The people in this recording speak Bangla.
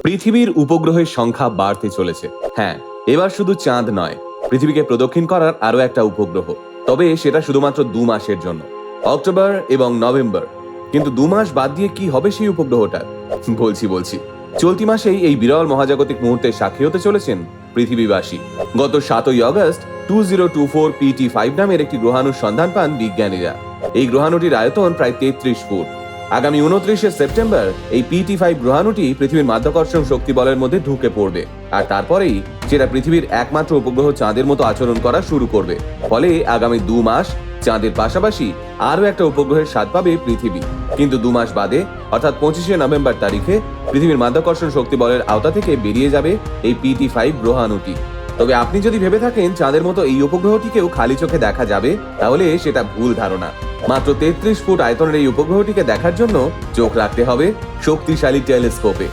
পৃথিবীর উপগ্রহের সংখ্যা বাড়তে চলেছে। হ্যাঁ, এবার শুধু চাঁদ নয়, পৃথিবীকে প্রদক্ষিণ করার আরো একটা উপগ্রহ। তবে সেটা শুধুমাত্র 2 মাসের জন্য, অক্টোবর এবং নভেম্বর। কিন্তু 2 মাস বাদ দিয়ে কি হবে সেই উপগ্রহটার? বলছি চলতি মাসেই এই বিরল মহাজাগতিক মুহূর্তের সাক্ষী হতে চলেছেন পৃথিবীবাসী। গত 7ই অগস্ট 2024 PT5 নামের একটি গ্রহাণুর সন্ধান পান বিজ্ঞানীরা। এই গ্রহাণুটির আয়তন প্রায় 33 ফুট। আগামী 29শে সেপ্টেম্বর এই PT5 গ্রহাণুটি পৃথিবীর মাধ্যাকর্ষণ শক্তি বলের মধ্যে ঢুকে পড়বে, আর তারপরেই সেটা পৃথিবীর একমাত্র উপগ্রহ চাঁদের মতো আচরণ করা শুরু করবে। ফলে আগামী 2 মাস চাঁদের পাশাপাশি আরো একটা উপগ্রহের স্বাদ পাবে পৃথিবী। কিন্তু 2 মাস বাদে অর্থাৎ 25শে নভেম্বর তারিখে পৃথিবীর মাধ্যাকর্ষণ শক্তি বলের আওতা থেকে বেরিয়ে যাবে এই PT5 গ্রহাণুটি। তবে আপনি যদি ভেবে থাকেন চাঁদের মতো এই উপগ্রহটিকেও খালি চোখে দেখা যাবে, তাহলে সেটা ভুল ধারণা। মাত্র 33 ফুট আয়তনের এই উপগ্রহটিকে দেখার জন্য চোখ রাখতে হবে শক্তিশালী টেলিস্কোপে।